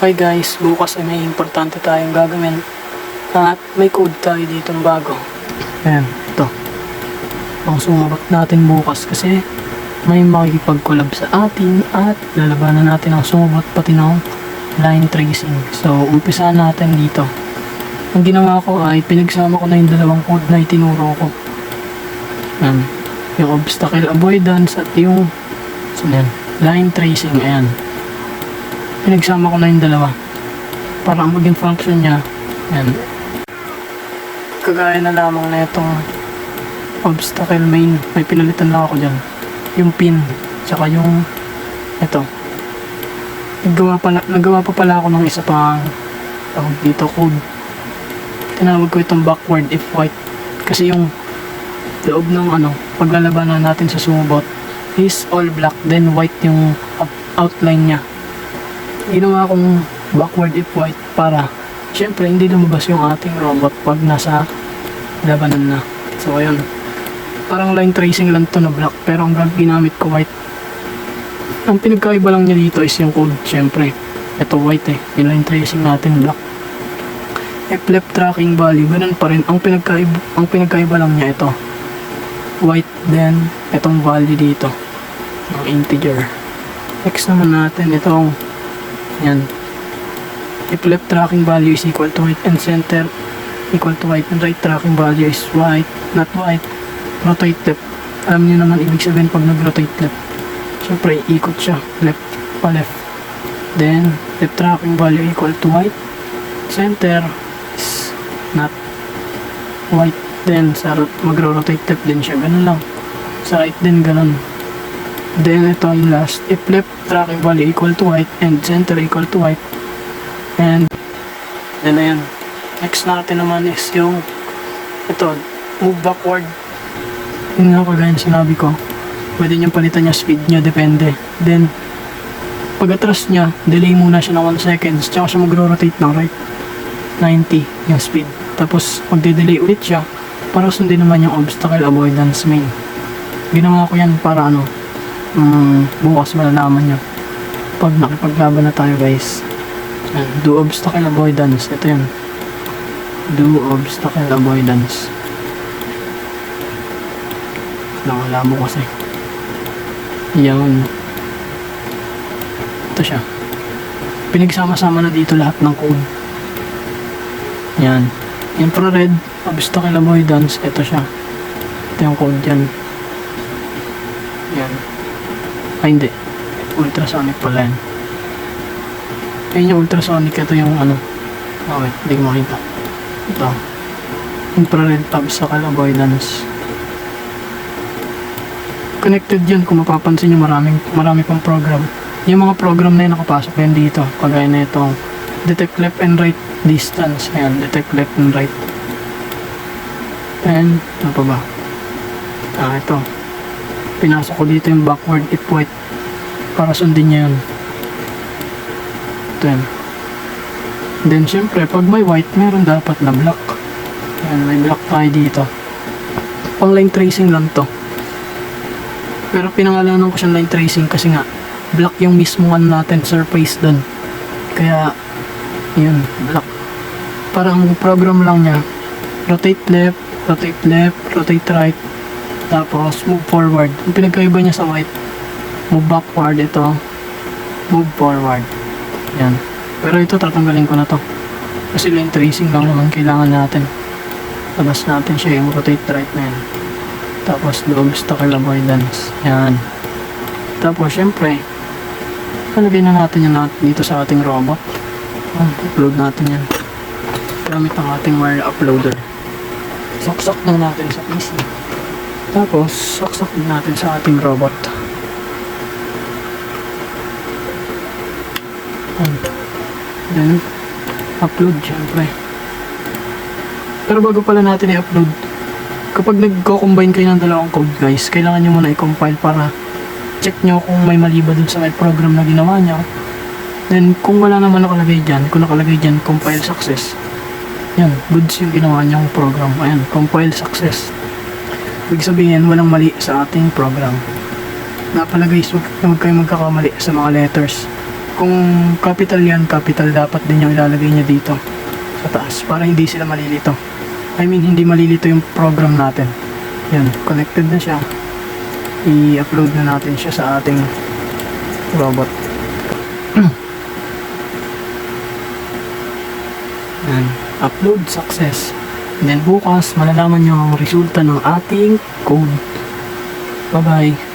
Hi guys, bukas ay may importante tayong gagawin at may code tayo ditong bago. Ayan, ito. Ang sumabat natin bukas kasi may makikipag-collab sa atin at lalabanan natin ang sumabat pati ng line tracing. So, umpisa natin dito. Ang ginawa ko ay pinagsama ko na yung dalawang code na itinuro ko. Ayan, yung obstacle avoidance at yung line tracing. Ayan. Pinagsama ko na yung dalawa para ang maging function niya yan, kagaya na lamang na itong obstacle main, may pinalitan lang ako dyan, yung pin tsaka yung ito, nagawa pa pala ako ng isa pang dito code, tinawag ko itong backward if white kasi yung loob ng paglalabanan natin sa sumobot is all black, then white yung outline nya. Ginawa kong backward if white para syempre hindi lumabas yung ating robot pag nasa labanan na. So ayun, parang line tracing lang to na black pero ang ginamit ko white. Ang pinagkaiba lang niya dito is yung code, syempre ito white yung line tracing natin black. If left tracking value ganun pa rin, ang pinagkaiba lang niya ito white, then itong value dito ng integer. Next naman natin itong yan, if left tracking value is equal to white and center equal to white and right tracking value is white, not white, rotate left. Alam niyo naman ibig sabihin pag nag-rotate left, syempre ikot siya left pa left. Then left tracking value equal to white, center is not white, then sa magro-rotate left din siya, ganun lang. Sa right din ganun. Then ito yung last, if left tracking value equal to white and center equal to white, and then ayan, next natin naman is yung ito, move backward. Yun nga kagaya sinabi ko, pwede nyo palitan niya speed niya, depende. Then pag atras niya, delay muna siya ng 1 seconds, tsaka siya magro-rotate ng right 90 yung speed, tapos magde-delay ulit siya para sundin naman yung obstacle avoidance main. Ginawa ko yan para bukas malalaman nyo pag nakipaglaban na tayo guys. Do obstacle avoidance, ito yun, do obstacle avoidance. Nakalabo kasi yan, ito siya, pinagsama-sama na dito lahat ng code. Yan, infrared obstacle avoidance, ito siya, ito yung code yan. Yan, ay hindi, ultrasonic pala yan. Ayun yung ultrasonic, ito yung okay, hindi ko makita. Ito, infrared obstacle avoidance. Connected yan, kung mapapansin nyo marami pang program. Yung mga program na yun nakapasok yan dito, kagaya na itong detect left and right distance. Ayan, detect left and right. And ano pa ba? Ito, pinasok ko dito yung backward if white para sundin niya yun. Ito yan. Then syempre pag may white meron dapat na black. Ayan, may black tayo dito. Pang line tracing lang to, pero pinangalanan ko siyang line tracing kasi nga black yung mismo natin surface dun, kaya yun black. Parang program lang niya rotate left, rotate left, rotate right, tapos move forward. Yung pinagkaiba niya sa white, move backward, ito move forward. Yan, pero ito tatanggalin ko na to kasi line tracing lang naman kailangan natin. Labas natin siya yung rotate right na yan, tapos do obstacle avoidance. Yan, tapos syempre palagay na natin yan dito sa ating robot. Upload natin yan gamit ang ating wire uploader. Saksak lang natin sa PC, tapos saksak din natin sa ating robot. Then upload syempre. Pero bago pala natin i-upload, kapag nagko-combine kayo ng dalawang code guys, kailangan nyo muna i-compile para check nyo kung may mali ba dun sa may program na ginawa nyo. Then kung wala naman nakalagay dyan, kung nakalagay dyan compile success, yan, goods yung ginawa nyong program. Ayan, compile success, ibig sabihin walang mali sa ating program. Napalagay, huwag kayo magkakamali sa mga letters. Kung capital yan, capital dapat din yung ilalagay niya dito sa taas para hindi sila malilito. I mean, hindi malilito yung program natin. Yan, connected na siya. I-upload na natin siya sa ating robot. Yan, upload success. And then bukas, malalaman nyo ang resulta ng ating code. Bye-bye.